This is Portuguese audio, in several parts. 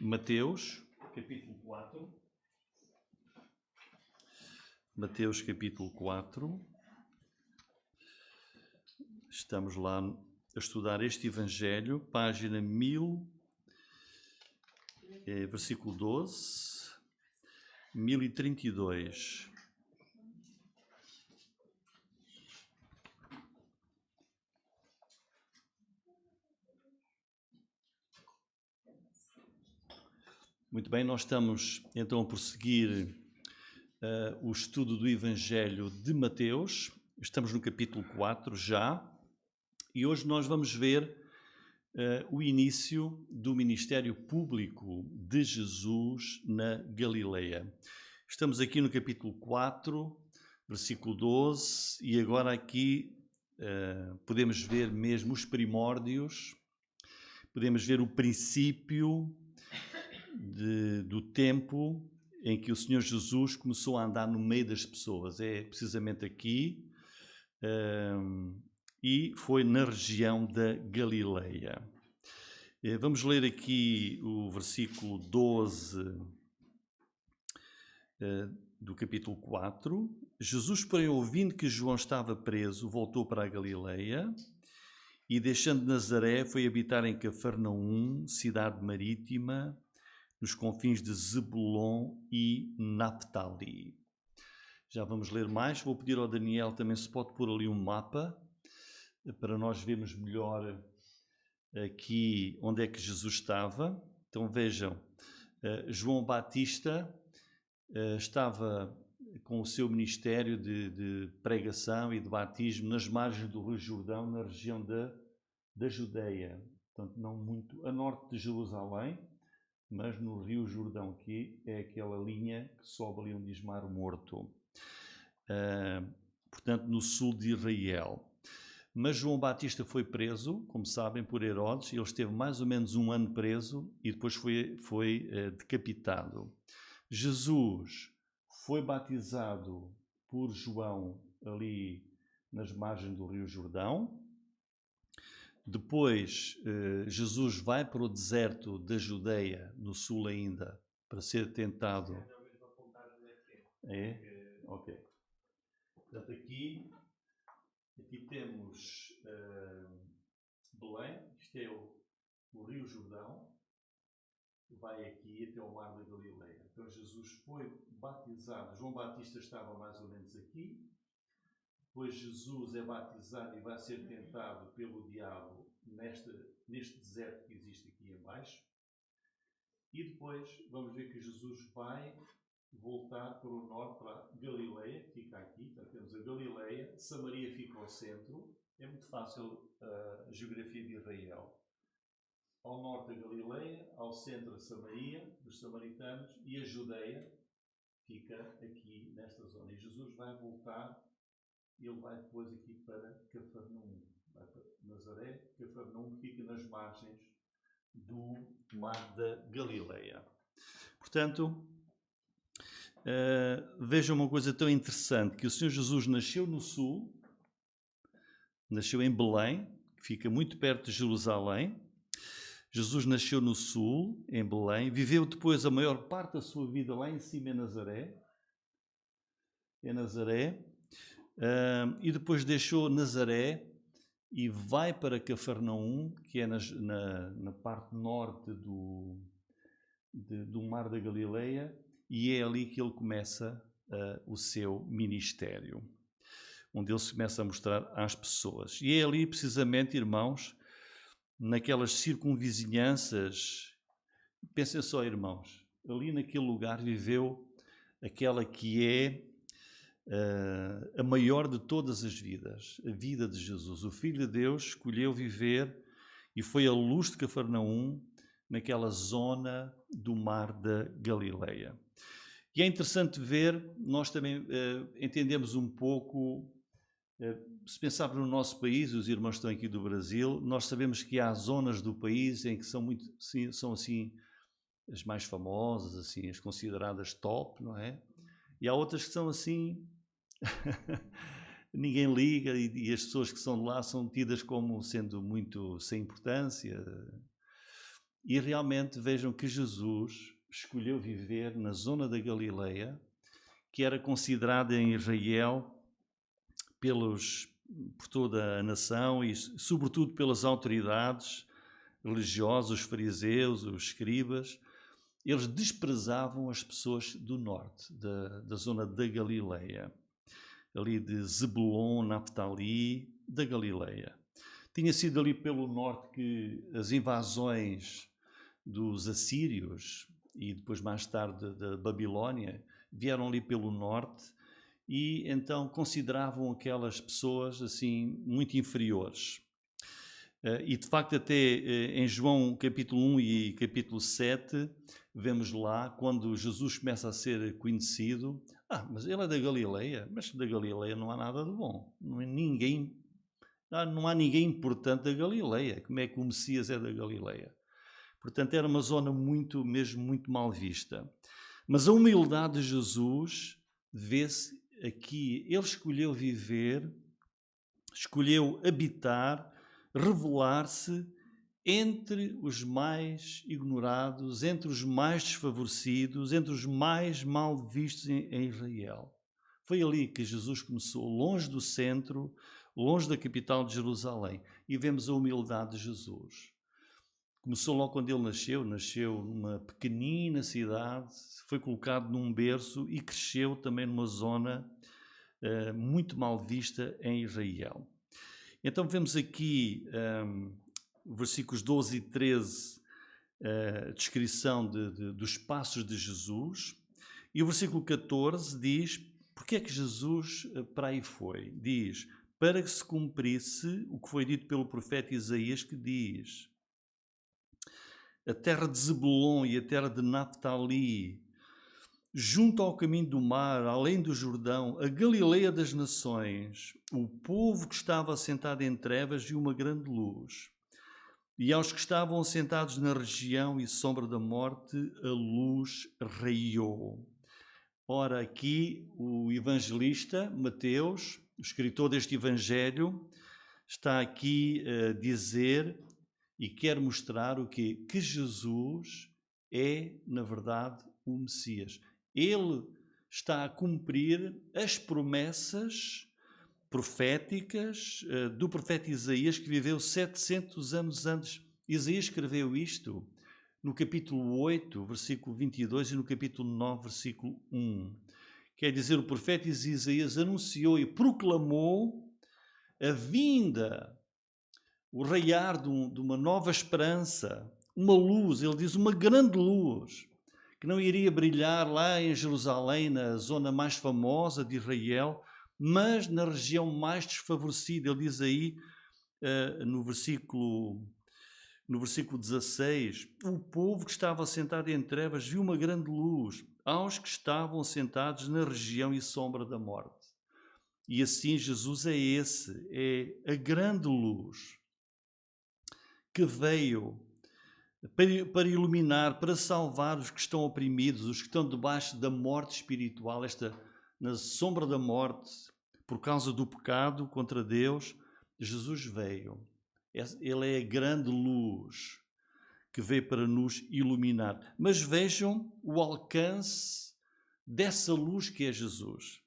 Mateus, capítulo 4. Mateus, capítulo 4. Estamos lá a estudar este Evangelho, página 1000, versículo 12, 1032. Muito bem, nós estamos então a prosseguir o estudo do Evangelho de Mateus. Estamos no capítulo 4 já, e hoje nós vamos ver o início do ministério público de Jesus na Galileia. Estamos aqui no capítulo 4, versículo 12, e agora aqui podemos ver mesmo os primórdios, podemos ver o princípio do tempo em que o Senhor Jesus começou a andar no meio das pessoas. É precisamente aqui, e foi na região da Galileia. Vamos ler aqui o versículo 12 do capítulo 4. Jesus, porém, ouvindo que João estava preso, voltou para a Galileia e, deixando Nazaré, foi habitar em Cafarnaum, cidade marítima, nos confins de Zebulon e Naphtali. Já vamos ler mais. Vou pedir ao Daniel também se pode pôr ali um mapa para nós vermos melhor aqui onde é que Jesus estava. Então vejam, João Batista estava com o seu ministério de pregação e de batismo nas margens do Rio Jordão, na região da Judeia. Portanto, não muito a norte de Jerusalém, mas no Rio Jordão, que é aquela linha que sobe ali onde diz Mar Morto. Portanto, no sul de Israel. Mas João Batista foi preso, como sabem, por Herodes. Ele esteve mais ou menos um ano preso e depois foi decapitado. Jesus foi batizado por João ali nas margens do Rio Jordão. Depois, Jesus vai para o deserto da Judeia, no sul ainda, para ser tentado. É? Ok. Portanto, aqui temos Belém, isto é o Rio Jordão, que vai aqui até ao Mar da Galileia. Então Jesus foi batizado, João Batista estava mais ou menos aqui, depois Jesus é batizado e vai ser tentado pelo diabo neste deserto que existe aqui em baixo, e depois vamos ver que Jesus vai voltar para o norte, para a Galileia, que fica aqui. Então temos a Galileia, Samaria fica ao centro. É muito fácil a geografia de Israel. Ao norte a Galileia, ao centro a Samaria, dos samaritanos, e a Judeia fica aqui nesta zona. E Jesus vai voltar, ele vai depois aqui para Cafarnaum, vai para Nazaré. Cafarnaum fica nas margens do Mar da Galileia. Portanto, vejam uma coisa tão interessante, que o Senhor Jesus nasceu no sul, nasceu em Belém, que fica muito perto de Jerusalém. Jesus nasceu no sul, em Belém, viveu depois a maior parte da sua vida lá em cima em Nazaré, e depois deixou Nazaré e vai para Cafarnaum, que é na parte norte do Mar da Galileia, e é ali que ele começa o seu ministério, onde ele se começa a mostrar às pessoas. E é ali, precisamente, irmãos, naquelas circunvizinhanças, pensem só, irmãos, ali naquele lugar viveu aquela que é a maior de todas as vidas, a vida de Jesus. O Filho de Deus escolheu viver e foi a luz de Cafarnaum, naquela zona do Mar da Galileia. E é interessante ver, nós também entendemos um pouco, se pensarmos no nosso país, os irmãos estão aqui do Brasil, nós sabemos que há zonas do país em que são assim as mais famosas, assim, as consideradas top, não é? E há outras que são assim, ninguém liga, e as pessoas que são de lá são tidas como sendo muito sem importância. E realmente vejam que Jesus escolheu viver na zona da Galileia, que era considerada em Israel por toda a nação e sobretudo pelas autoridades religiosas, os fariseus, os escribas. Eles desprezavam as pessoas do norte, da zona da Galileia, ali de Zebulon, Naftali, da Galileia. Tinha sido ali pelo norte que as invasões dos assírios e depois mais tarde da Babilónia vieram ali pelo norte e então consideravam aquelas pessoas assim muito inferiores. E de facto até em João capítulo 1 e capítulo 7 vemos lá quando Jesus começa a ser conhecido, mas ele é da Galileia, mas da Galileia não há nada de bom, não há ninguém importante da Galileia, como é que o Messias é da Galileia? Portanto era uma zona mesmo muito mal vista. Mas a humildade de Jesus vê-se aqui, ele escolheu viver, escolheu habitar, revelar-se entre os mais ignorados, entre os mais desfavorecidos, entre os mais mal vistos em Israel. Foi ali que Jesus começou, longe do centro, longe da capital de Jerusalém. E vemos a humildade de Jesus. Começou logo quando ele nasceu numa pequenina cidade, foi colocado num berço e cresceu também numa zona muito mal vista em Israel. Então vemos aqui versículos 12 e 13, descrição dos passos de Jesus, e o versículo 14 diz, porque é que Jesus para aí foi? Diz, para que se cumprisse o que foi dito pelo profeta Isaías, que diz, a terra de Zebulon e a terra de Naftali, junto ao caminho do mar, além do Jordão, a Galileia das nações, o povo que estava assentado em trevas viu uma grande luz. E aos que estavam assentados na região e sombra da morte, a luz raiou. Ora, aqui o evangelista Mateus, o escritor deste evangelho, está aqui a dizer e quer mostrar o quê? Que Jesus é, na verdade, o Messias. Ele está a cumprir as promessas proféticas do profeta Isaías, que viveu 700 anos antes. Isaías escreveu isto no capítulo 8, versículo 22 e no capítulo 9, versículo 1. Quer dizer, o profeta Isaías anunciou e proclamou a vinda, o raiar de uma nova esperança, uma luz, ele diz, uma grande luz, que não iria brilhar lá em Jerusalém, na zona mais famosa de Israel, mas na região mais desfavorecida. Ele diz aí, no versículo 16, o povo que estava sentado em trevas viu uma grande luz, aos que estavam sentados na região e sombra da morte. E assim Jesus é a grande luz que veio para iluminar, para salvar os que estão oprimidos, os que estão debaixo da morte espiritual, na sombra da morte, por causa do pecado contra Deus. Jesus veio. Ele é a grande luz que veio para nos iluminar. Mas vejam o alcance dessa luz que é Jesus.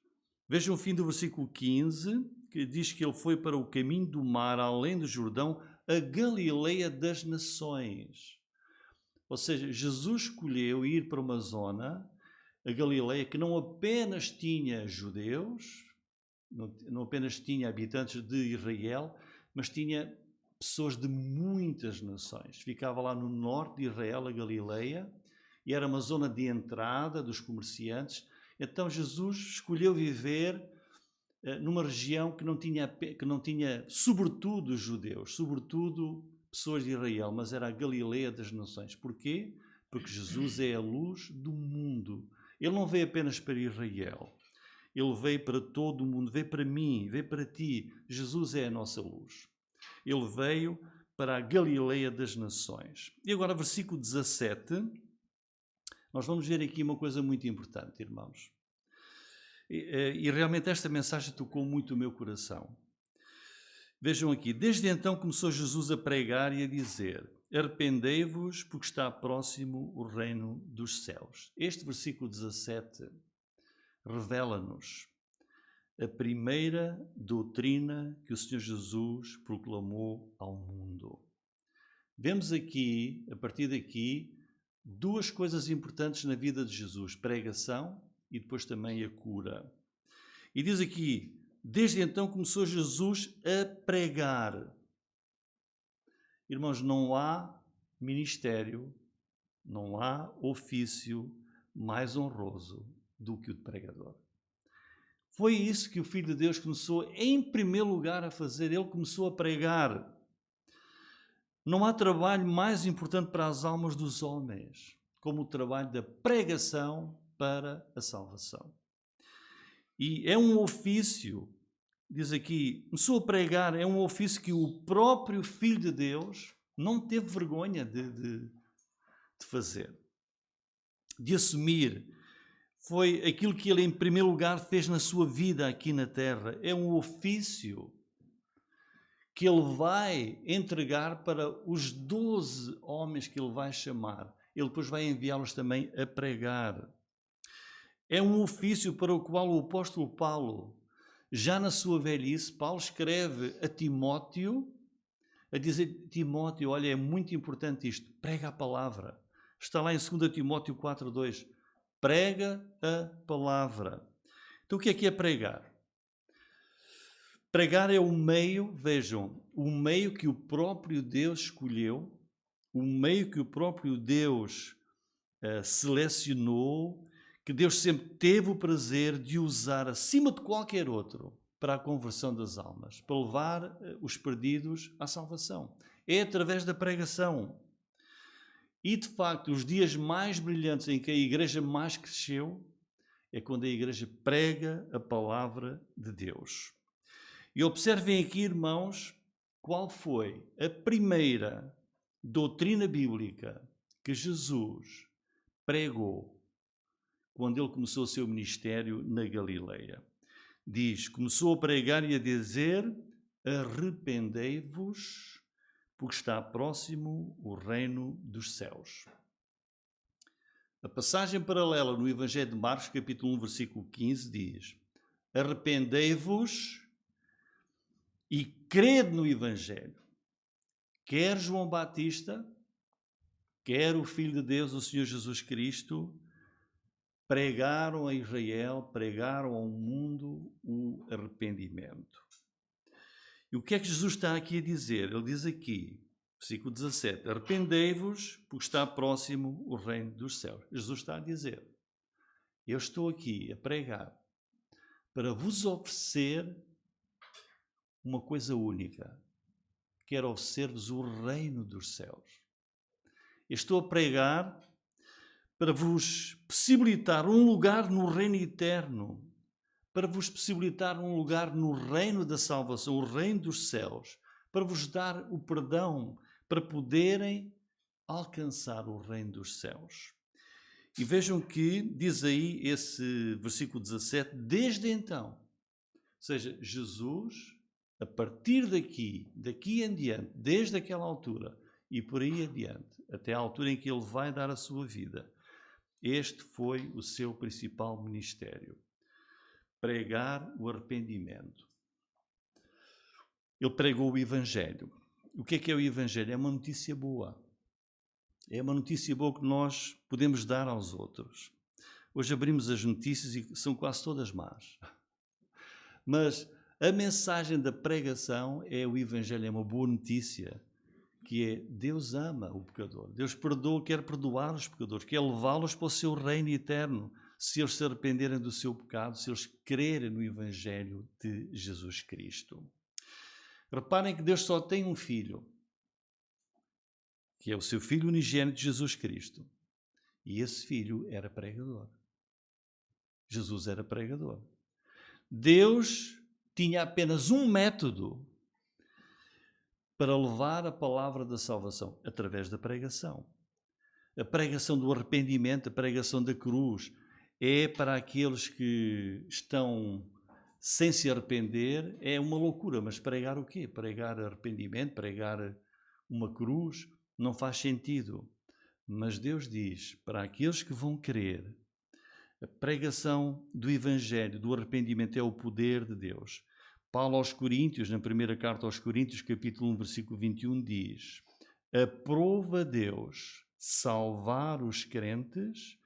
Vejam o fim do versículo 15, que diz que ele foi para o caminho do mar, além do Jordão, a Galileia das nações. Ou seja, Jesus escolheu ir para uma zona, a Galileia, que não apenas tinha judeus, não apenas tinha habitantes de Israel, mas tinha pessoas de muitas nações. Ficava lá no norte de Israel, a Galileia, e era uma zona de entrada dos comerciantes. Então Jesus escolheu viver numa região que não tinha sobretudo judeus, sobretudo pessoas de Israel, mas era a Galileia das nações. Porquê? Porque Jesus é a luz do mundo. Ele não veio apenas para Israel. Ele veio para todo o mundo, veio para mim, veio para ti. Jesus é a nossa luz. Ele veio para a Galileia das nações. E agora, versículo 17, nós vamos ver aqui uma coisa muito importante, irmãos. E realmente esta mensagem tocou muito o meu coração. Vejam aqui, desde então começou Jesus a pregar e a dizer, arrependei-vos porque está próximo o reino dos céus. Este versículo 17 revela-nos a primeira doutrina que o Senhor Jesus proclamou ao mundo. Vemos aqui, a partir daqui, duas coisas importantes na vida de Jesus: pregação e depois também a cura. E diz aqui, desde então começou Jesus a pregar. Irmãos, não há ministério, não há ofício mais honroso do que o de pregador. Foi isso que o Filho de Deus começou em primeiro lugar a fazer. Ele começou a pregar. Não há trabalho mais importante para as almas dos homens como o trabalho da pregação para a salvação. E é um ofício, diz aqui, começou a pregar, é um ofício que o próprio Filho de Deus não teve vergonha de fazer, de assumir. Foi aquilo que ele, em primeiro lugar, fez na sua vida aqui na terra. É um ofício que ele vai entregar para os 12 homens que ele vai chamar. Ele depois vai enviá-los também a pregar. É um ofício para o qual o apóstolo Paulo, já na sua velhice, Paulo escreve a Timóteo, a dizer: Timóteo, olha, é muito importante isto, prega a palavra. Está lá em 2 Timóteo 4:2. Prega a palavra. Então o que é pregar? Pregar é o meio, vejam, o meio que o próprio Deus escolheu, o meio que o próprio Deus selecionou, que Deus sempre teve o prazer de usar acima de qualquer outro para a conversão das almas, para levar os perdidos à salvação. É através da pregação. E, de facto, os dias mais brilhantes em que a igreja mais cresceu é quando a igreja prega a palavra de Deus. E observem aqui, irmãos, qual foi a primeira doutrina bíblica que Jesus pregou quando ele começou o seu ministério na Galileia. Diz, começou a pregar e a dizer: arrependei-vos, porque está próximo o reino dos céus. A passagem paralela no Evangelho de Marcos, capítulo 1, versículo 15, diz: arrependei-vos e crede no Evangelho. Quer João Batista, quer o Filho de Deus, o Senhor Jesus Cristo, pregaram a Israel, pregaram ao mundo o arrependimento. E o que é que Jesus está aqui a dizer? Ele diz aqui, versículo 17, arrependei-vos, porque está próximo o reino dos céus. Jesus está a dizer, eu estou aqui a pregar para vos oferecer uma coisa única. Quero oferecer-vos o reino dos céus. Eu estou a pregar para vos possibilitar um lugar no reino eterno, para vos possibilitar um lugar no reino da salvação, o reino dos céus, para vos dar o perdão, para poderem alcançar o reino dos céus. E vejam que diz aí esse versículo 17, desde então. Ou seja, Jesus, a partir daqui em diante, desde aquela altura e por aí adiante, até a altura em que ele vai dar a sua vida, este foi o seu principal ministério. Pregar o arrependimento. Ele pregou o Evangelho. O que é o Evangelho? É uma notícia boa. É uma notícia boa que nós podemos dar aos outros. Hoje abrimos as notícias e são quase todas más. Mas a mensagem da pregação é o Evangelho, é uma boa notícia, que é Deus ama o pecador. Deus perdoa, quer perdoar os pecadores, quer levá-los para o seu reino eterno, se eles se arrependerem do seu pecado, se eles crerem no Evangelho de Jesus Cristo. Reparem que Deus só tem um filho, que é o seu Filho unigênito, Jesus Cristo. E esse filho era pregador. Jesus era pregador. Deus tinha apenas um método para levar a palavra da salvação, através da pregação. A pregação do arrependimento, a pregação da cruz, é para aqueles que estão sem se arrepender, é uma loucura. Mas pregar o quê? Pregar arrependimento, pregar uma cruz, não faz sentido. Mas Deus diz, para aqueles que vão crer, a pregação do Evangelho, do arrependimento, é o poder de Deus. Paulo aos Coríntios, na primeira carta aos Coríntios, capítulo 1, versículo 21, diz: aprova Deus salvar os crentes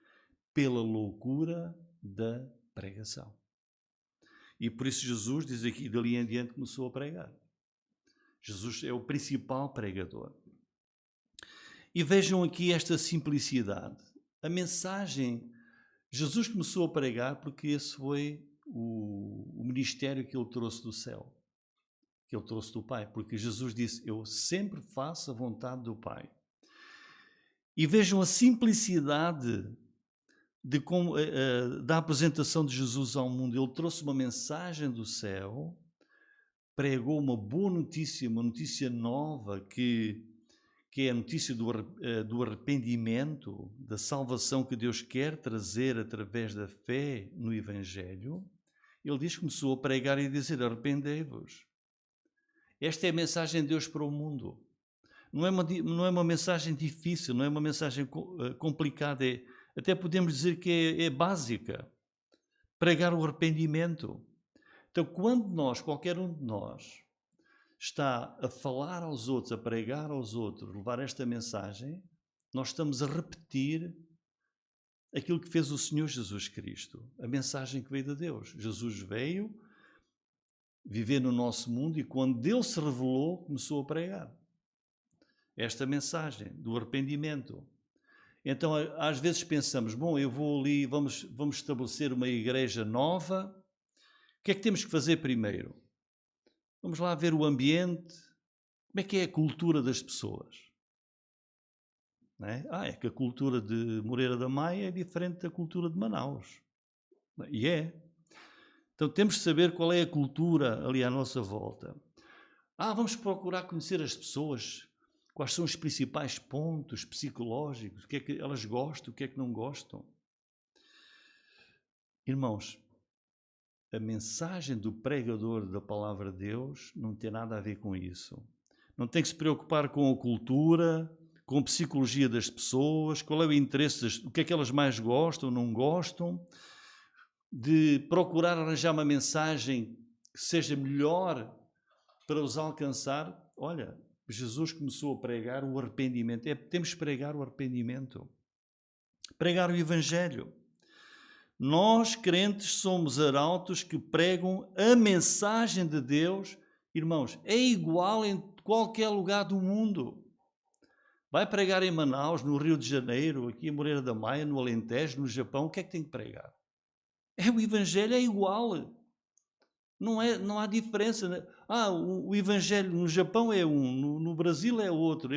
pela loucura da pregação. E por isso Jesus, diz aqui, dali em diante começou a pregar. Jesus é o principal pregador. E vejam aqui esta simplicidade. A mensagem, Jesus começou a pregar porque esse foi o ministério que ele trouxe do céu, que ele trouxe do Pai, porque Jesus disse, eu sempre faço a vontade do Pai. E vejam a simplicidade da apresentação de Jesus ao mundo. Ele trouxe uma mensagem do céu, pregou uma boa notícia, uma notícia nova, que é a notícia do arrependimento, da salvação que Deus quer trazer através da fé no Evangelho. Ele diz que começou a pregar e a dizer, arrependei-vos. Esta é a mensagem de Deus para o mundo. Não é uma mensagem difícil, não é uma mensagem complicada, até podemos dizer que é básica. Pregar o arrependimento. Então, quando qualquer um de nós, está a falar aos outros, a pregar aos outros, levar esta mensagem, nós estamos a repetir aquilo que fez o Senhor Jesus Cristo, a mensagem que veio de Deus. Jesus veio viver no nosso mundo e quando Deus se revelou, começou a pregar esta mensagem do arrependimento. Então, às vezes pensamos, bom, eu vou ali, vamos estabelecer uma igreja nova, o que é que temos que fazer primeiro? Vamos lá ver o ambiente, como é que é a cultura das pessoas. Não é? É que a cultura de Moreira da Maia é diferente da cultura de Manaus. E é. Então temos de saber qual é a cultura ali à nossa volta. Vamos procurar conhecer as pessoas, quais são os principais pontos psicológicos, o que é que elas gostam, o que é que não gostam. Irmãos, a mensagem do pregador da palavra de Deus não tem nada a ver com isso. Não tem que se preocupar com a cultura, com a psicologia das pessoas, qual é o interesse, o que é que elas mais gostam, não gostam, de procurar arranjar uma mensagem que seja melhor para os alcançar. Olha, Jesus começou a pregar o arrependimento. Temos que pregar o arrependimento. Pregar o Evangelho. Nós, crentes, somos arautos que pregam a mensagem de Deus. Irmãos, é igual em qualquer lugar do mundo. Vai pregar em Manaus, no Rio de Janeiro, aqui em Moreira da Maia, no Alentejo, no Japão, o que é que tem que pregar? O Evangelho é igual. Não há diferença. O Evangelho no Japão é um, no Brasil é outro.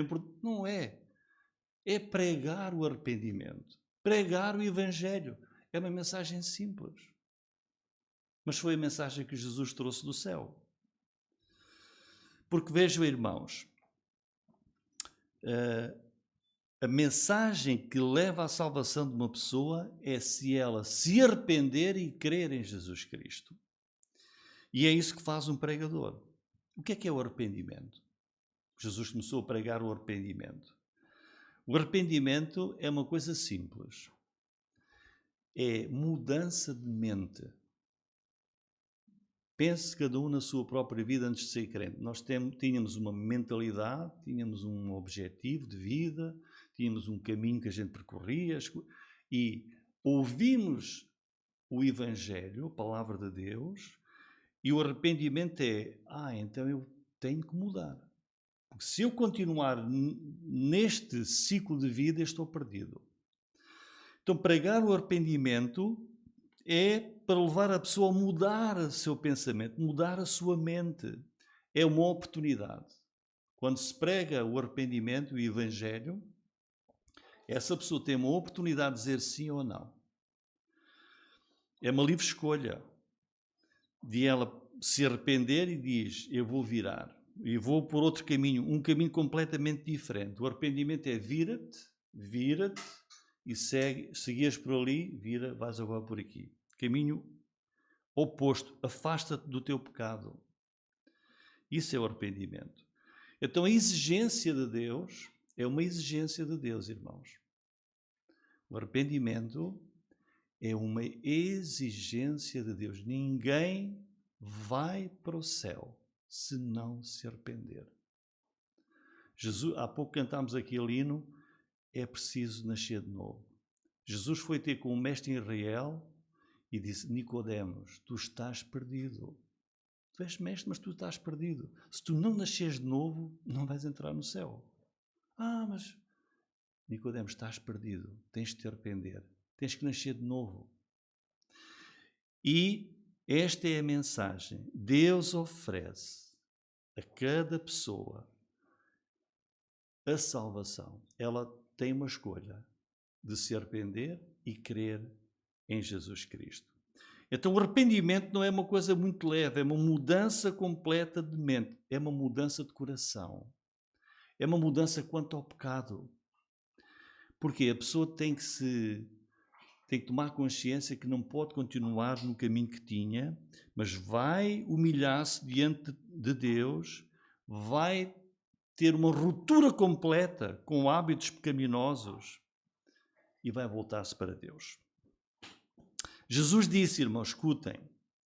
Não é. É pregar o arrependimento. Pregar o Evangelho. É uma mensagem simples. Mas foi a mensagem que Jesus trouxe do céu. Porque vejam, irmãos, a mensagem que leva à salvação de uma pessoa é se ela se arrepender e crer em Jesus Cristo. E é isso que faz um pregador. O que é o arrependimento? Jesus começou a pregar o arrependimento. O arrependimento é uma coisa simples. É mudança de mente. Pense cada um na sua própria vida antes de ser crente. Nós tínhamos uma mentalidade, tínhamos um objetivo de vida, tínhamos um caminho que a gente percorria e ouvimos o Evangelho, a palavra de Deus, e o arrependimento é, então eu tenho que mudar. Porque se eu continuar neste ciclo de vida, eu estou perdido. Então, pregar o arrependimento é para levar a pessoa a mudar o seu pensamento, mudar a sua mente. É uma oportunidade. Quando se prega o arrependimento e o Evangelho, essa pessoa tem uma oportunidade de dizer sim ou não. É uma livre escolha de ela se arrepender e diz, eu vou virar. E vou por outro caminho, um caminho completamente diferente. O arrependimento é vira-te e seguias por ali, vais agora por aqui. Caminho oposto, afasta-te do teu pecado. Isso é o arrependimento. Então a exigência de Deus É uma exigência de Deus, irmãos. O arrependimento é uma exigência de Deus. Ninguém vai para o céu se não se arrepender. Jesus, há pouco cantámos aquele hino, é preciso nascer de novo. Jesus foi ter com o mestre em Israel e disse: Nicodemos, tu estás perdido. Tu és mestre, mas tu estás perdido. Se tu não nasceres de novo, não vais entrar no céu. Mas Nicodemos, estás perdido. Tens de te arrepender. Tens que nascer de novo. E esta é a mensagem. Deus oferece a cada pessoa a salvação. Ela tem uma escolha de se arrepender e crer em Jesus Cristo. Então o arrependimento não é uma coisa muito leve, é uma mudança completa de mente, é uma mudança de coração, é uma mudança quanto ao pecado. Porque a pessoa tem que tomar consciência que não pode continuar no caminho que tinha, mas vai humilhar-se diante de Deus, vai ter uma ruptura completa com hábitos pecaminosos e vai voltar-se para Deus. Jesus disse, irmãos, escutem,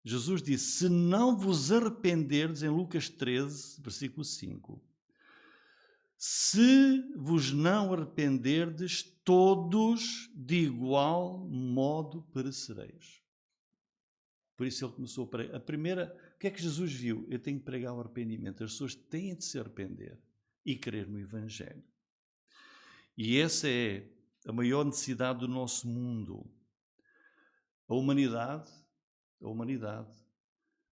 Jesus disse, se não vos arrependerdes, em Lucas 13, versículo 5, se vos não arrependerdes, todos de igual modo perecereis. Por isso ele começou a pregar. O que é que Jesus viu? Eu tenho que pregar o arrependimento. As pessoas têm de se arrepender e crer no Evangelho. E essa é a maior necessidade do nosso mundo. A humanidade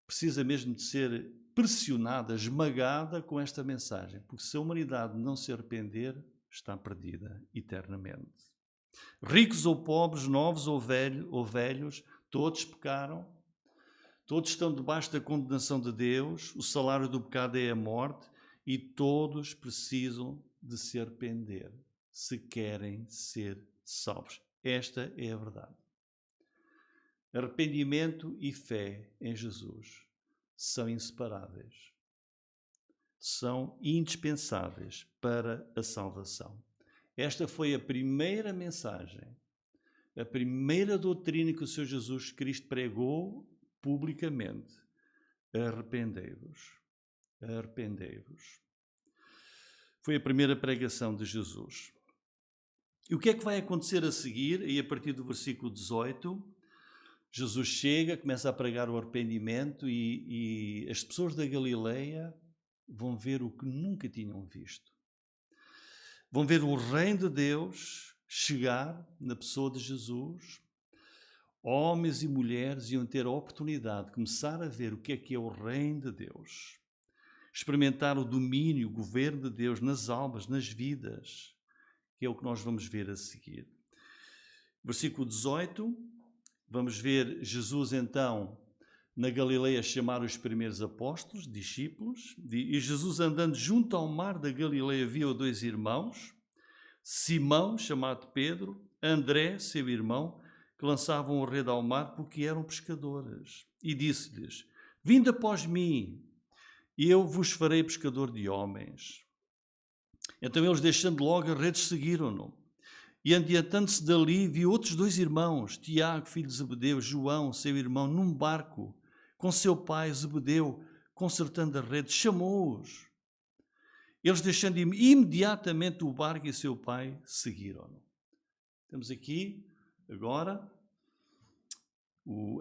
precisa mesmo de ser pressionada, esmagada com esta mensagem, porque se a humanidade não se arrepender, está perdida eternamente. Ricos ou pobres, novos ou velhos, todos pecaram, todos estão debaixo da condenação de Deus, o salário do pecado é a morte e todos precisam de se arrepender se querem ser salvos. Esta é a verdade. Arrependimento e fé em Jesus são inseparáveis. São indispensáveis para a salvação. Esta foi a primeira mensagem, a primeira doutrina que o Senhor Jesus Cristo pregou publicamente. Arrependei-vos. Arrependei-vos. Foi a primeira pregação de Jesus. E o que é que vai acontecer a seguir? E a partir do versículo 18... Jesus chega, começa a pregar o arrependimento e as pessoas da Galileia vão ver o que nunca tinham visto. Vão ver o reino de Deus chegar na pessoa de Jesus. Homens e mulheres iam ter a oportunidade de começar a ver o que é o reino de Deus. Experimentar o domínio, o governo de Deus nas almas, nas vidas, que é o que nós vamos ver a seguir. Versículo 18... Vamos ver Jesus, então, na Galileia chamar os primeiros apóstolos, discípulos. E Jesus, andando junto ao mar da Galileia, viu dois irmãos, Simão, chamado Pedro, André, seu irmão, que lançavam a rede ao mar porque eram pescadores. E disse-lhes, vinde após mim, e eu vos farei pescador de homens. Então eles, deixando logo as redes, seguiram-no. E adiantando-se dali, viu outros dois irmãos, Tiago, filho de Zebedeu, João, seu irmão, num barco, com seu pai Zebedeu, consertando as redes, chamou-os. Eles, deixando imediatamente o barco e seu pai, seguiram-no. Temos aqui, agora,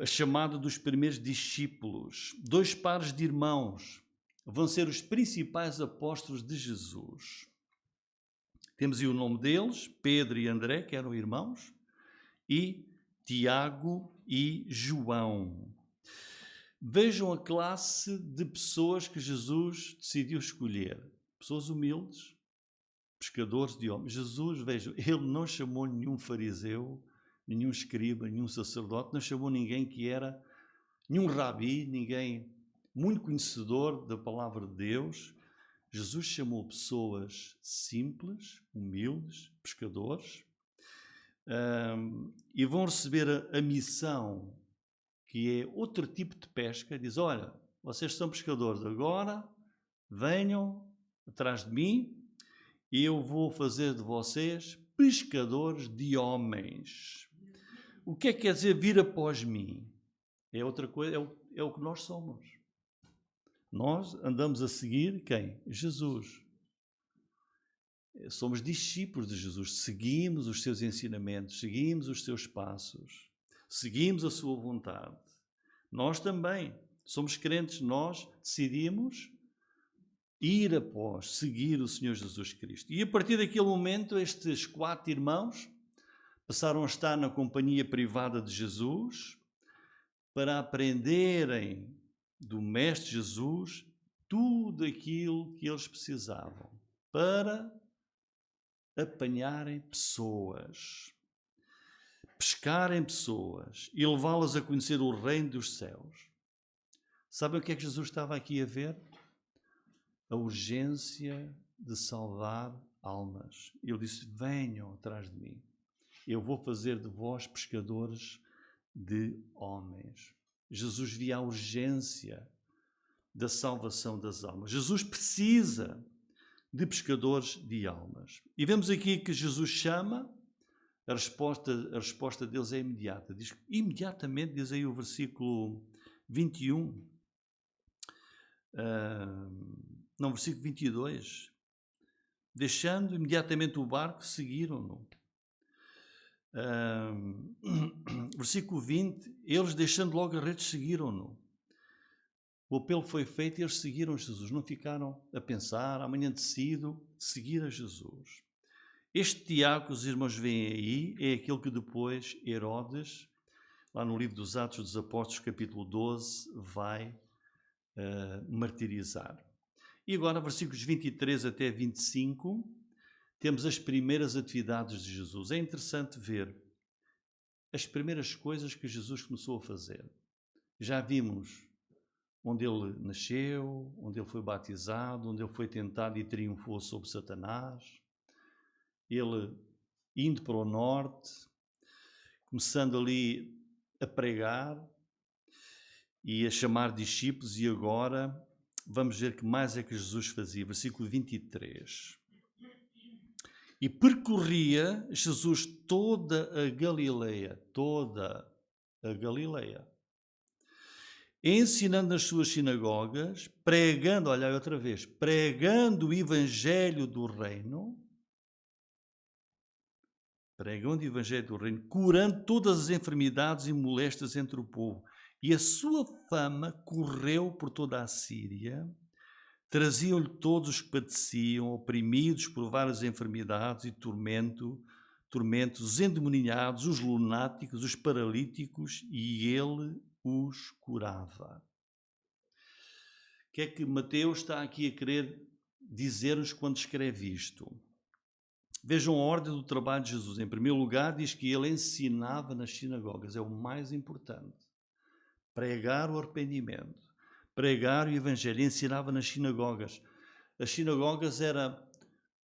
a chamada dos primeiros discípulos. Dois pares de irmãos vão ser os principais apóstolos de Jesus. Temos aí o nome deles, Pedro e André, que eram irmãos, e Tiago e João. Vejam a classe de pessoas que Jesus decidiu escolher. Pessoas humildes, pescadores de homens. Jesus, vejam, ele não chamou nenhum fariseu, nenhum escriba, nenhum sacerdote, não chamou ninguém que era, nenhum rabi, ninguém muito conhecedor da palavra de Deus. Jesus chamou pessoas simples, humildes, pescadores, e vão receber a missão, que é outro tipo de pesca. Diz, olha, vocês são pescadores, agora venham atrás de mim eu vou fazer de vocês pescadores de homens. O que é que quer dizer vir após mim? É outra coisa, é o que nós somos. Nós andamos a seguir quem? Jesus. Somos discípulos de Jesus, seguimos os seus ensinamentos, seguimos os seus passos, seguimos a sua vontade. Nós também somos crentes, nós decidimos ir após, seguir o Senhor Jesus Cristo. E a partir daquele momento, estes 4 irmãos passaram a estar na companhia privada de Jesus para aprenderem do Mestre Jesus tudo aquilo que eles precisavam para apanharem pessoas, pescarem pessoas e levá-las a conhecer o reino dos céus. Sabem o que é que Jesus estava aqui a ver? A urgência de salvar almas. Ele disse: venham atrás de mim. Eu vou fazer de vós pescadores de homens. Jesus via a urgência da salvação das almas. Jesus precisa de pescadores de almas. E vemos aqui que Jesus chama, a resposta deles é imediata. Diz, imediatamente, diz aí o versículo 21, versículo 22. Deixando imediatamente o barco, seguiram-no. Versículo 20, eles deixando logo as redes, seguiram-no. O apelo foi feito e eles seguiram Jesus, não ficaram a pensar, amanhã decido seguir a Jesus. Este Tiago que os irmãos veem aí é aquele que depois Herodes, lá no livro dos Atos dos Apóstolos, capítulo 12, vai martirizar. E agora, versículos 23 até 25, temos as primeiras atividades de Jesus. É interessante ver as primeiras coisas que Jesus começou a fazer. Já vimos onde ele nasceu, onde ele foi batizado, onde ele foi tentado e triunfou sobre Satanás. Ele indo para o norte, começando ali a pregar e a chamar discípulos, e agora vamos ver que mais é que Jesus fazia. Versículo 23. E percorria Jesus toda a Galileia, ensinando nas suas sinagogas, pregando, olha outra vez, pregando o evangelho do reino, curando todas as enfermidades e moléstias entre o povo. E a sua fama correu por toda a Síria. Traziam-lhe todos os que padeciam, oprimidos por várias enfermidades e tormentos, os endemoninhados, os lunáticos, os paralíticos, e ele os curava. O que é que Mateus está aqui a querer dizer-nos quando escreve isto? Vejam a ordem do trabalho de Jesus. Em primeiro lugar, diz que ele ensinava nas sinagogas. É o mais importante. Pregar o arrependimento. Pregar o evangelho. Ensinava nas sinagogas. As sinagogas era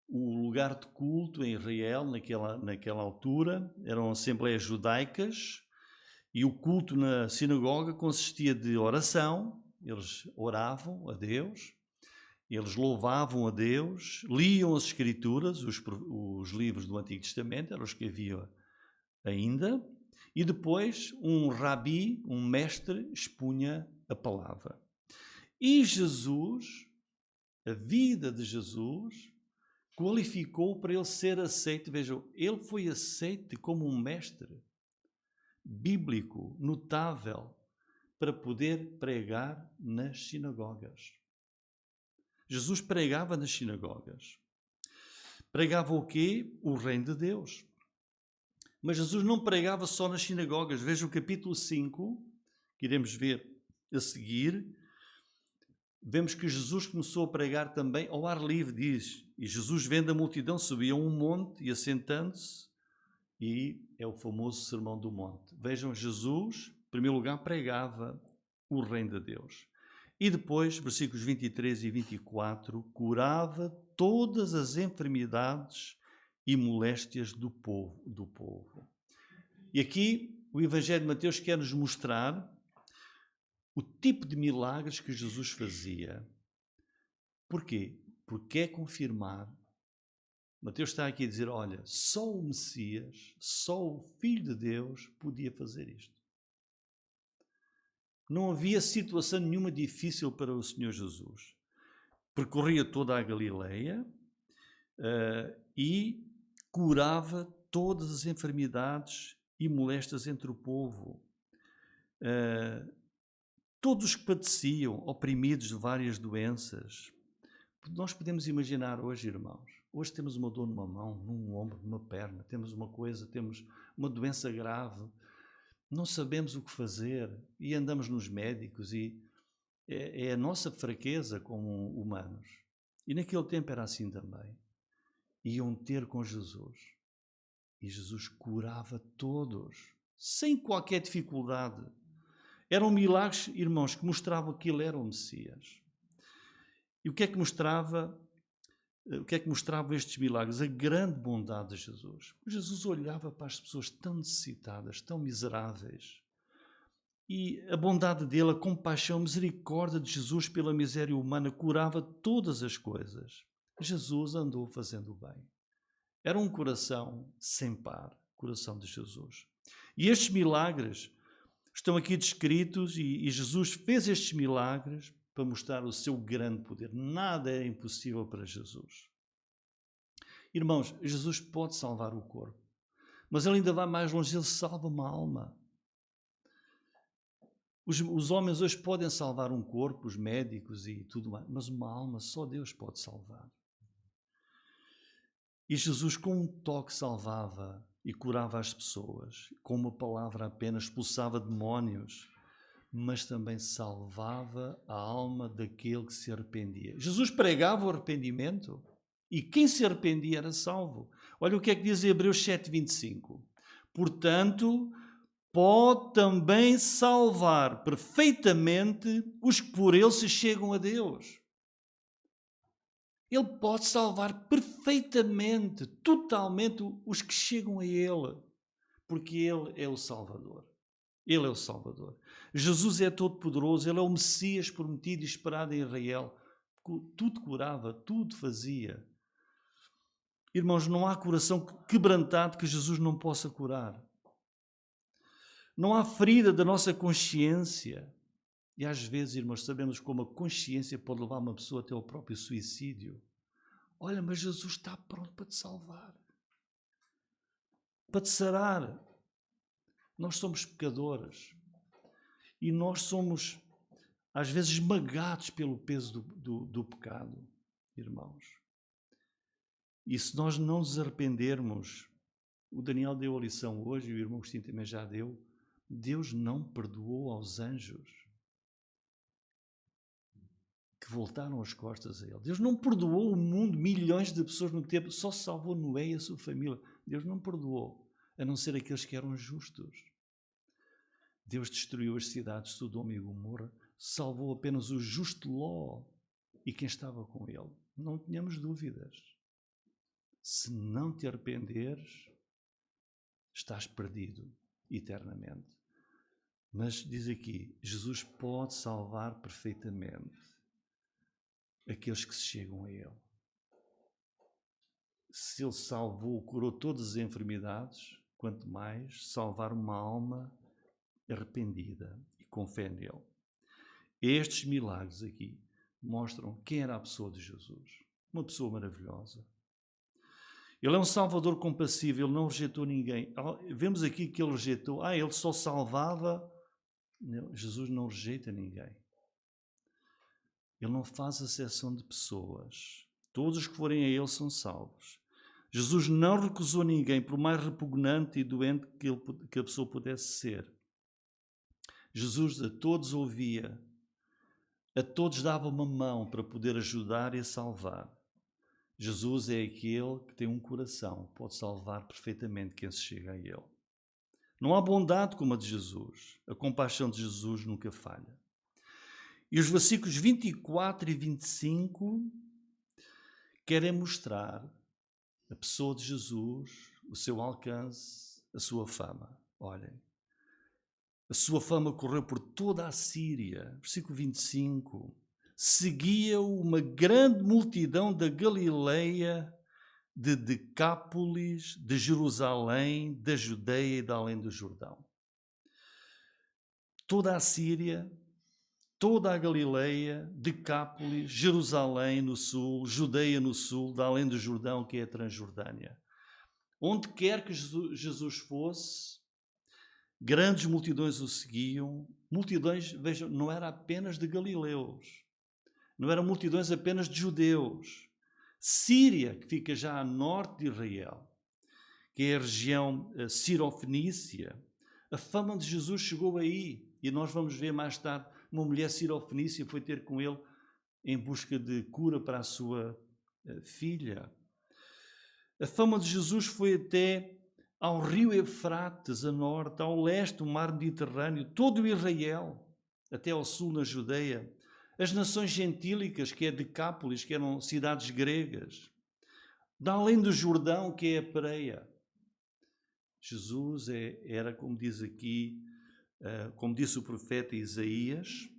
o lugar de culto em Israel, naquela altura. Eram assembleias judaicas. E o culto na sinagoga consistia de oração. Eles oravam a Deus. Eles louvavam a Deus, liam as Escrituras, os livros do Antigo Testamento, eram os que havia ainda, e depois um rabi, um mestre, expunha a palavra. E Jesus, a vida de Jesus, qualificou para ele ser aceito. Vejam, ele foi aceito como um mestre bíblico, notável, para poder pregar nas sinagogas. Jesus pregava nas sinagogas. Pregava o quê? O reino de Deus. Mas Jesus não pregava só nas sinagogas. Veja o capítulo 5, que iremos ver a seguir. Vemos que Jesus começou a pregar também ao ar livre, diz. E Jesus, vendo a multidão, subia a um monte e assentando-se, e é o famoso Sermão do Monte. Vejam, Jesus, em primeiro lugar, pregava o reino de Deus. E depois, versículos 23 e 24, curava todas as enfermidades e moléstias do povo. E aqui o Evangelho de Mateus quer nos mostrar o tipo de milagres que Jesus fazia. Porquê? Porque é confirmar Mateus está aqui a dizer, olha, só o Messias, só o Filho de Deus podia fazer isto. Não havia situação nenhuma difícil para o Senhor Jesus. Percorria toda a Galileia e curava todas as enfermidades e moléstias entre o povo. Todos os que padeciam, oprimidos de várias doenças. Nós podemos imaginar hoje, irmãos, hoje temos uma dor numa mão, num ombro, numa perna, temos uma coisa, temos uma doença grave, não sabemos o que fazer e andamos nos médicos e é a nossa fraqueza como humanos. E naquele tempo era assim também. Iam ter com Jesus e Jesus curava todos, sem qualquer dificuldade. Eram milagres, irmãos, que mostravam que ele era o Messias. E o que é que mostrava estes milagres? A grande bondade de Jesus. Jesus olhava para as pessoas tão necessitadas, tão miseráveis. E a bondade dele, a compaixão, a misericórdia de Jesus pela miséria humana curava todas as coisas. Jesus andou fazendo o bem. Era um coração sem par, o coração de Jesus. E estes milagres estão aqui descritos e Jesus fez estes milagres para mostrar o seu grande poder. Nada é impossível para Jesus. Irmãos, Jesus pode salvar o corpo, mas ele ainda vai mais longe, ele salva uma alma. Os homens hoje podem salvar um corpo, os médicos e tudo mais, mas uma alma só Deus pode salvar. E Jesus com um toque salvava e curava as pessoas, com uma palavra apenas expulsava demónios, mas também salvava a alma daquele que se arrependia. Jesus pregava o arrependimento e quem se arrependia era salvo. Olha o que é que diz em Hebreus 7:25. Portanto, pode também salvar perfeitamente os que por ele se chegam a Deus. Ele pode salvar perfeitamente, totalmente os que chegam a ele, porque ele é o Salvador. Ele é o Salvador. Jesus é todo-poderoso, ele é o Messias prometido e esperado em Israel. Tudo curava, tudo fazia. Irmãos, não há coração quebrantado que Jesus não possa curar. Não há ferida da nossa consciência. E às vezes, irmãos, sabemos como a consciência pode levar uma pessoa até ao próprio suicídio. Olha, mas Jesus está pronto para te salvar. Para te sarar. Nós somos pecadores. E nós somos, às vezes, esmagados pelo peso do pecado, irmãos. E se nós não nos arrependermos, o Daniel deu a lição hoje, e o irmão Agostinho também já deu, Deus não perdoou aos anjos que voltaram as costas a ele. Deus não perdoou o mundo, milhões de pessoas no tempo, só salvou Noé e a sua família. Deus não perdoou, a não ser aqueles que eram justos. Deus destruiu as cidades de Sodoma e Gomorra, salvou apenas o justo Ló e quem estava com ele. Não tenhamos dúvidas. Se não te arrependeres, estás perdido eternamente. Mas diz aqui, Jesus pode salvar perfeitamente aqueles que se chegam a ele. Se ele salvou, curou todas as enfermidades, quanto mais salvar uma alma arrependida e com fé nele. Estes milagres aqui mostram quem era a pessoa de Jesus. Uma pessoa maravilhosa. Ele é um Salvador compassivo, ele não rejeitou ninguém. Vemos aqui que ele rejeitou. Ele só salvava. Não, Jesus não rejeita ninguém. Ele não faz acepção de pessoas. Todos os que forem a ele são salvos. Jesus não recusou ninguém, por mais repugnante e doente que a pessoa pudesse ser. Jesus a todos ouvia, a todos dava uma mão para poder ajudar e salvar. Jesus é aquele que tem um coração, pode salvar perfeitamente quem se chega a ele. Não há bondade como a de Jesus. A compaixão de Jesus nunca falha. E os versículos 24 e 25 querem mostrar a pessoa de Jesus, o seu alcance, a sua fama. Olhem, a sua fama correu por toda a Síria. Versículo 25. Seguia-o uma grande multidão da Galileia, de Decápolis, de Jerusalém, da Judeia e da além do Jordão. Toda a Síria, toda a Galileia, Decápolis, Jerusalém no sul, Judeia no sul, da além do Jordão, que é a Transjordânia. Onde quer que Jesus fosse, grandes multidões o seguiam. Multidões, vejam, não era apenas de galileus, não eram multidões apenas de judeus. Síria, que fica já a norte de Israel, que é a região Sirofenícia, a fama de Jesus chegou aí. E nós vamos ver mais tarde, uma mulher sirofenícia foi ter com ele em busca de cura para a sua filha. A fama de Jesus foi até ao rio Eufrates, a norte, ao leste, o mar Mediterrâneo, todo o Israel, até ao sul, na Judeia. As nações gentílicas, que é Decápolis, que eram cidades gregas. Da além do Jordão, que é a Pereia. Jesus era, como diz aqui, como disse o profeta Isaías,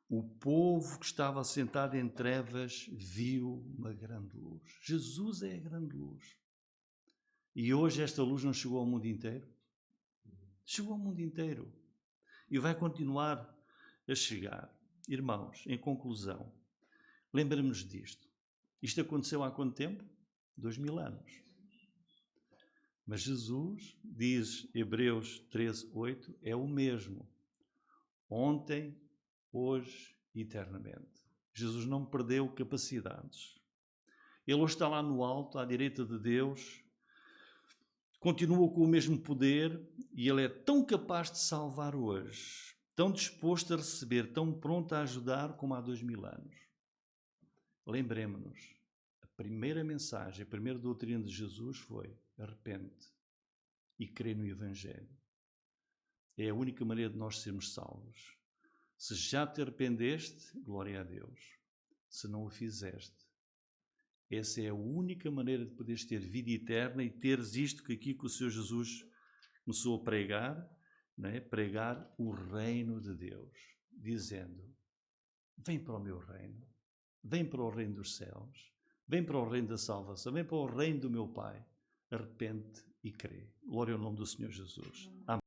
o povo que estava sentado em trevas viu uma grande luz. Jesus é a grande luz. E hoje esta luz não chegou ao mundo inteiro? Chegou ao mundo inteiro. E vai continuar a chegar. Irmãos, em conclusão, lembremos disto. Isto aconteceu há quanto tempo? 2000 anos. Mas Jesus, diz Hebreus 13:8, é o mesmo. Ontem, hoje e eternamente. Jesus não perdeu capacidades. Ele hoje está lá no alto, à direita de Deus, continua com o mesmo poder e Ele é tão capaz de salvar hoje, tão disposto a receber, tão pronto a ajudar como há 2000 anos. Lembremos-nos, a primeira mensagem, a primeira doutrina de Jesus foi: arrepende e crê no Evangelho. É a única maneira de nós sermos salvos. Se já te arrependeste, glória a Deus. Se não o fizeste, essa é a única maneira de poderes ter vida eterna e teres isto que aqui que o Senhor Jesus começou a pregar, não é? Pregar o reino de Deus, dizendo: vem para o meu reino, vem para o reino dos céus, vem para o reino da salvação, vem para o reino do meu Pai, arrepende e crê. Glória ao nome do Senhor Jesus. Amém.